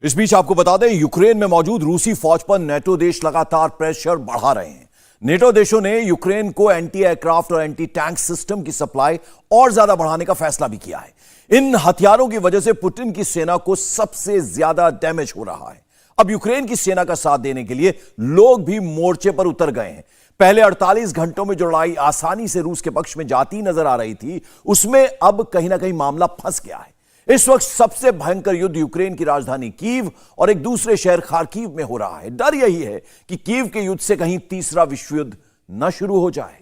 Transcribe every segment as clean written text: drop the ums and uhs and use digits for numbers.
इस बीच आपको बता दें, यूक्रेन में मौजूद रूसी फौज पर नेटो देश लगातार प्रेशर बढ़ा रहे हैं। नेटो देशों ने यूक्रेन को एंटी एयरक्राफ्ट और एंटी टैंक सिस्टम की सप्लाई और ज्यादा बढ़ाने का फैसला भी किया है। इन हथियारों की वजह से पुतिन की सेना को सबसे ज्यादा डैमेज हो रहा है। अब यूक्रेन की सेना का साथ देने के लिए लोग भी मोर्चे पर उतर गए हैं। पहले 48 घंटों में जो लड़ाई आसानी से रूस के पक्ष में जाती नजर आ रही थी, उसमें अब कहीं ना कहीं मामला फंस गया है। इस वक्त सबसे भयंकर युद्ध यूक्रेन की राजधानी कीव और एक दूसरे शहर खार्किव में हो रहा है। डर यही है कि कीव के युद्ध से कहीं तीसरा विश्व युद्ध न शुरू हो जाए।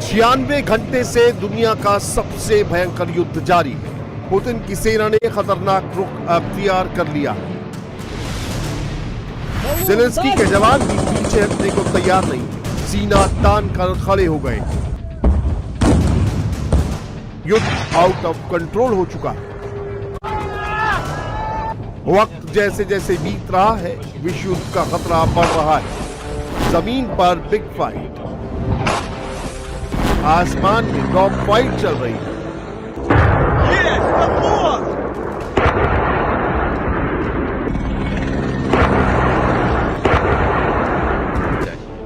छियानवे घंटे से दुनिया का सबसे भयंकर युद्ध जारी है। पुतिन की सेना ने खतरनाक रुख अख्तियार कर लिया है। ज़ेलेंस्की के जवान भी पीछे हटने को तैयार नहीं, सीना तान कर खड़े हो गए। युद्ध आउट ऑफ कंट्रोल हो चुका है। वक्त जैसे जैसे बीत रहा है, विश्व युद्ध का खतरा बढ़ रहा है। जमीन पर बिग फाइट, आसमान में डॉग फाइट चल रही है।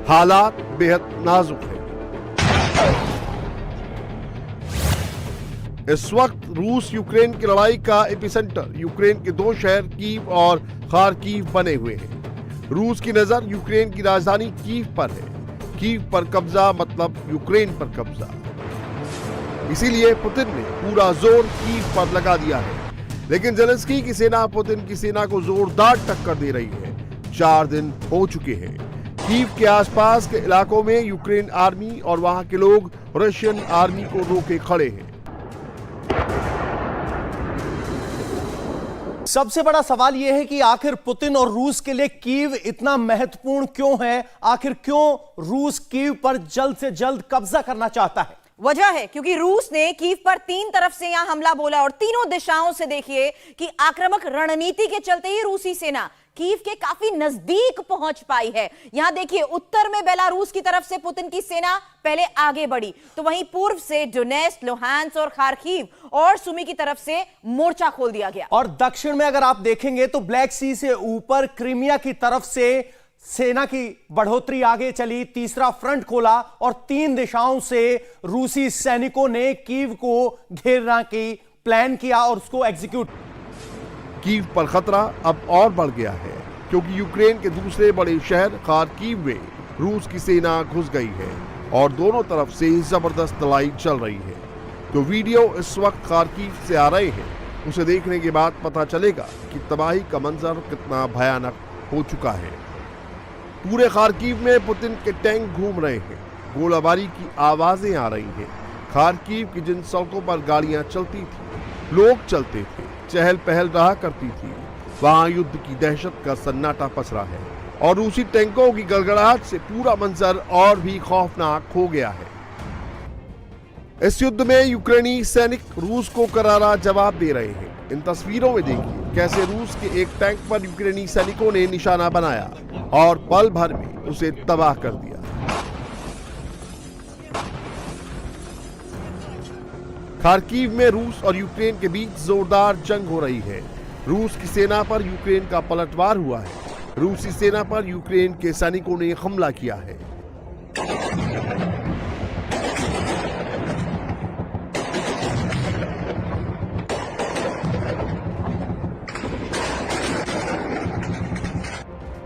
हालात बेहद नाजुक है। इस वक्त रूस यूक्रेन की लड़ाई का एपिसेंटर यूक्रेन के दो शहर कीव और खार्किव बने हुए हैं। रूस की नजर यूक्रेन की राजधानी कीव पर है। कीव पर कब्जा मतलब यूक्रेन पर कब्जा। इसीलिए पुतिन ने पूरा जोर कीव पर लगा दिया है। लेकिन ज़ेलेंस्की की सेना पुतिन की सेना को जोरदार टक्कर दे रही है। 4 दिन हो चुके हैं। कीव के आसपास के इलाकों में यूक्रेन आर्मी और वहां के लोग रशियन आर्मी को रोके खड़े हैं। सबसे बड़ा सवाल यह है कि आखिर पुतिन और रूस के लिए कीव इतना महत्वपूर्ण क्यों है? आखिर क्यों रूस कीव पर जल्द से जल्द कब्जा करना चाहता है? वजह है क्योंकि रूस ने कीव पर 3 तरफ से यहां हमला बोला और तीनों दिशाओं से देखिए कि आक्रामक रणनीति के चलते ही रूसी सेना कीव के काफी नजदीक पहुंच पाई है। यहां देखिए, उत्तर में बेलारूस की तरफ से पुतिन की सेना पहले आगे बढ़ी, तो वहीं पूर्व से डोनेट्स्क, लुहांस्क और खार्किव और सुमी की तरफ से मोर्चा खोल दिया गया। और दक्षिण में अगर आप देखेंगे तो ब्लैक सी से ऊपर क्रीमिया की तरफ से सेना की बढ़ोतरी आगे चली, तीसरा फ्रंट खोला और 3 दिशाओं से रूसी सैनिकों ने कीव को घेरने की प्लान किया और उसको एग्जीक्यूट। कीव पर खतरा अब और बढ़ गया है क्योंकि यूक्रेन के दूसरे बड़े शहर खार्किव में रूस की सेना घुस गई है और दोनों तरफ से जबरदस्त लड़ाई चल रही है। जो वीडियो इस वक्त खार्किव से आ रहे हैं, उसे देखने के बाद पता चलेगा कि तबाही का मंजर कितना भयानक हो चुका है। पूरे खार्किव में पुतिन के टैंक घूम रहे हैं। गोलाबारी की आवाजें आ रही हैं। खार्किव की जिन सड़कों पर गाड़ियां चलती थी, लोग चलते थे, चहल पहल रहा करती थी, वहां युद्ध की दहशत का सन्नाटा पसरा है और रूसी टैंकों की गड़गड़ाहट से पूरा मंजर और भी खौफनाक हो गया है। इस युद्ध में यूक्रेनी सैनिक रूस को करारा जवाब दे रहे हैं। इन तस्वीरों में देखिए कैसे रूस के एक टैंक पर यूक्रेनी सैनिकों ने निशाना बनाया और पल भर में उसे तबाह कर दिया। खार्किव में रूस और यूक्रेन के बीच जोरदार जंग हो रही है। रूस की सेना पर यूक्रेन का पलटवार हुआ है। रूसी सेना पर यूक्रेन के सैनिकों ने हमला किया है।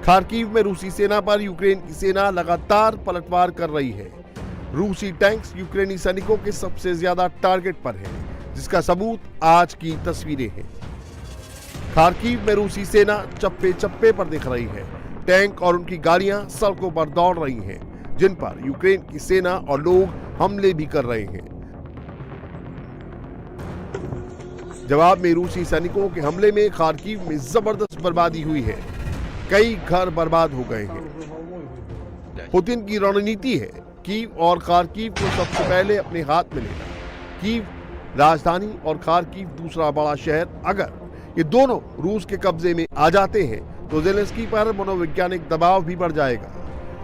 खार्किव में रूसी सेना पर यूक्रेन की सेना लगातार पलटवार कर रही है। रूसी टैंक्स यूक्रेनी सैनिकों के सबसे ज्यादा टारगेट पर हैं, जिसका सबूत आज की तस्वीरें हैं। खार्किव में रूसी सेना चप्पे चप्पे पर दिख रही है। टैंक और उनकी गाड़ियां सड़कों पर दौड़ रही हैं, जिन पर यूक्रेन की सेना और लोग हमले भी कर रहे हैं। जवाब में रूसी सैनिकों के हमले में खार्किव में जबरदस्त बर्बादी हुई है। कई घर बर्बाद हो गए हैं। पुतिन की रणनीति है कीव और खार्किव को सबसे पहले अपने हाथ में लेना। कीव राजधानी और खार्किव दूसरा बड़ा शहर, अगर ये दोनों रूस के कब्जे में आ जाते हैं तो ज़ेलेंस्की पर मनोवैज्ञानिक दबाव भी बढ़ जाएगा।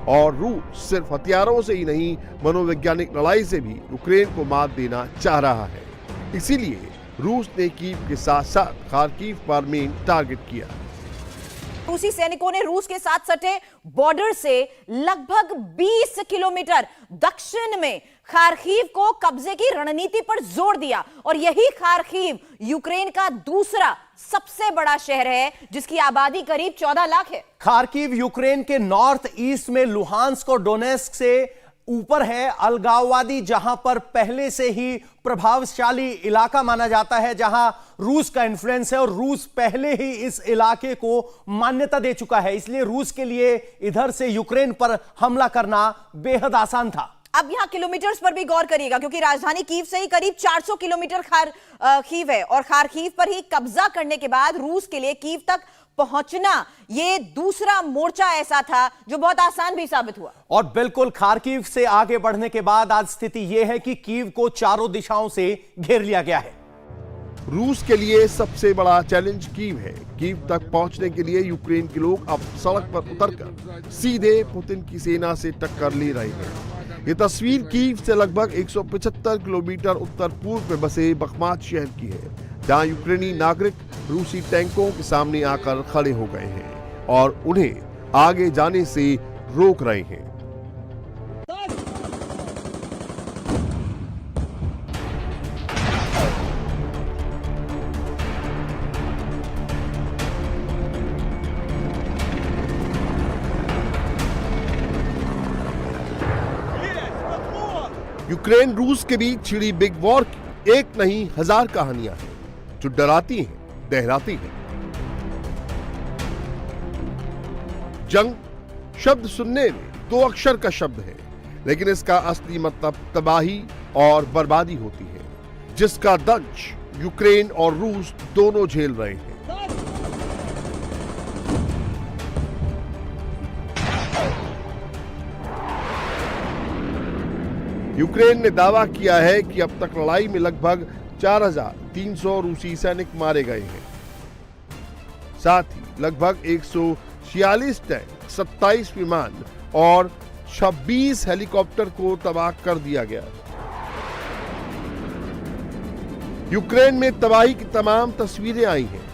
और रूस सिर्फ हथियारों से ही नहीं, मनोवैज्ञानिक लड़ाई से भी यूक्रेन को मात देना चाह रहा है। इसीलिए रूस ने कीव के साथ साथ खार्किव पर मेन टारगेट किया। रूसी सैनिकों ने रूस के साथ सटे बॉर्डर से लगभग 20 किलोमीटर दक्षिण में खार्किव को कब्जे की रणनीति पर जोर दिया, और यही खार्किव यूक्रेन का दूसरा सबसे बड़ा शहर है, जिसकी आबादी करीब 14 लाख है। खार्किव यूक्रेन के नॉर्थ ईस्ट में लुहांस्क और डोनेस्क से ऊपर है। अलगाववादी जहां पर पहले से ही प्रभावशाली इलाका माना जाता है, जहां रूस का इन्फ्लुएंस है, और रूस पहले ही इस इलाके को मान्यता दे चुका है। इसलिए रूस के लिए इधर से यूक्रेन पर हमला करना बेहद आसान था। अब यहां किलोमीटर्स पर भी गौर करिएगा, क्योंकि राजधानी कीव से ही करीब 400 किलोमीटर खार्किव है, और खार्किव पर ही कब्जा करने के बाद रूस के लिए कीव तक पहुंचना यह दूसरा मोर्चा ऐसा था जो बहुत आसान भी साबित हुआ। और बिल्कुल खार्किव से आगे बढ़ने के बाद आज स्थिति यह है कि कीव को चारों दिशाओं से घेर लिया गया है। रूस के लिए सबसे बड़ा चैलेंज कीव है। कीव तक पहुंचने के लिए यूक्रेन के लोग अब सड़क पर उतरकर सीधे पुतिन की सेना से टक्कर ले रहे हैं। ये तस्वीर कीव से लगभग 175 किलोमीटर उत्तर पूर्व में बसे बखमात शहर की है, जहां यूक्रेनी नागरिक रूसी टैंकों के सामने आकर खड़े हो गए हैं और उन्हें आगे जाने से रोक रहे हैं। यूक्रेन रूस के बीच छिड़ी बिग वॉर की एक नहीं हजार कहानियां हैं, जो डराती हैं, दहराती हैं। जंग शब्द सुनने में 2 अक्षर का शब्द है, लेकिन इसका असली मतलब तबाही और बर्बादी होती है, जिसका दंश यूक्रेन और रूस दोनों झेल रहे हैं। यूक्रेन ने दावा किया है कि अब तक लड़ाई में लगभग 4300 रूसी सैनिक मारे गए हैं। साथ ही लगभग 146 टैंक, 27 विमान और 26 हेलीकॉप्टर को तबाह कर दिया गया। यूक्रेन में तबाही की तमाम तस्वीरें आई हैं।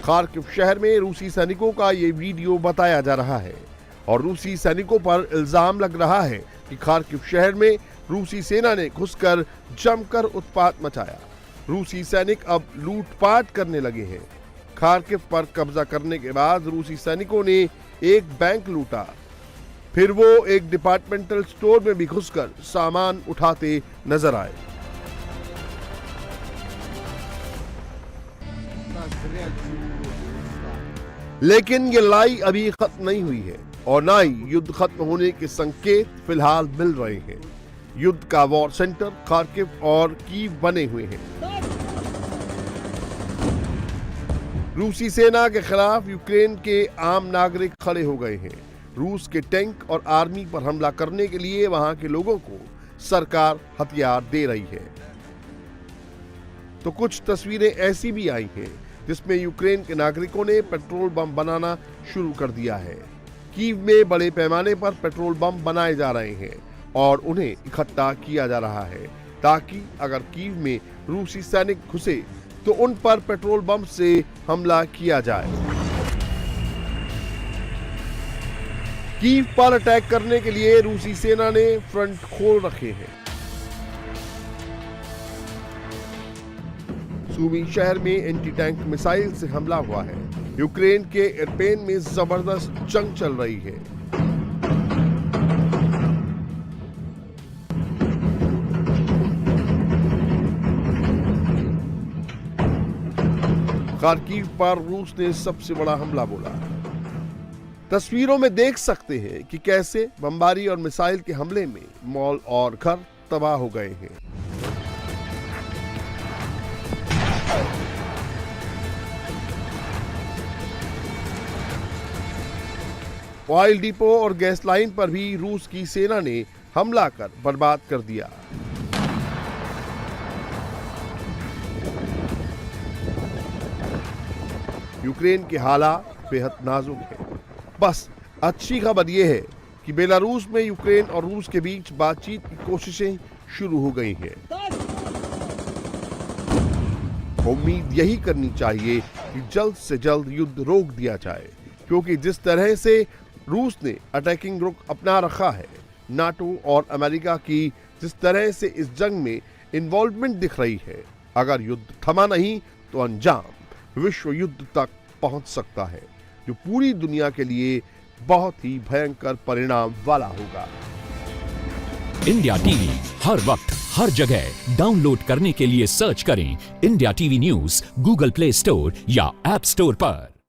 खार्किव शहर में रूसी सैनिकों का ये वीडियो बताया जा रहा है, और रूसी सैनिकों पर इल्जाम लग रहा है कि खार्किव शहर में रूसी सेना ने घुसकर जमकर उत्पात मचाया। रूसी सैनिक अब लूटपाट करने लगे हैं। खार्किव पर कब्जा करने के बाद रूसी सैनिकों ने एक बैंक लूटा, फिर वो एक डिपार्टमेंटल स्टोर में भी घुसकर सामान उठाते नजर आए। लेकिन ये लड़ाई अभी खत्म नहीं हुई है, और ना ही युद्ध खत्म होने के संकेत फिलहाल मिल रहे हैं। युद्ध का वॉर सेंटर खार्किव और कीव बने हुए हैं। रूसी सेना के खिलाफ यूक्रेन के आम नागरिक खड़े हो गए हैं। रूस के टैंक और आर्मी पर हमला करने के लिए वहां के लोगों को सरकार हथियार दे रही है। तो कुछ तस्वीरें ऐसी भी आई हैं जिसमें यूक्रेन के नागरिकों ने पेट्रोल बम बनाना शुरू कर दिया है। कीव में बड़े पैमाने पर पेट्रोल बम बनाए जा रहे हैं और उन्हें इकट्ठा किया जा रहा है, ताकि अगर कीव में रूसी सैनिक घुसे तो उन पर पेट्रोल बम से हमला किया जाए। कीव पर अटैक करने के लिए रूसी सेना ने फ्रंट खोल रखे हैं। सूमी शहर में एंटी टैंक मिसाइल से हमला हुआ है। यूक्रेन के इरपेन में जबरदस्त जंग चल रही है। खार्किव पर रूस ने सबसे बड़ा हमला बोला। तस्वीरों में देख सकते हैं कि कैसे बमबारी और मिसाइल के हमले में मॉल और घर तबाह हो गए हैं। ऑयल डिपो और गैस लाइन पर भी रूस की सेना ने हमला कर बर्बाद कर दिया। यूक्रेन के हालात बेहद नाजुक है। बस अच्छी खबर यह है कि बेलारूस में यूक्रेन और रूस के बीच बातचीत की कोशिशें शुरू हो गई हैं। उम्मीद यही करनी चाहिए कि जल्द से जल्द युद्ध रोक दिया जाए, क्योंकि जिस तरह से रूस ने अटैकिंग रुख अपना रखा है, नाटो और अमेरिका की जिस तरह से इस जंग में इन्वॉल्वमेंट दिख रही है, अगर युद्ध थमा नहीं तो अंजाम विश्व युद्ध तक पहुंच सकता है, जो पूरी दुनिया के लिए बहुत ही भयंकर परिणाम वाला होगा। इंडिया टीवी हर वक्त हर जगह डाउनलोड करने के लिए सर्च करें India TV news Google play store या ऐप स्टोर पर।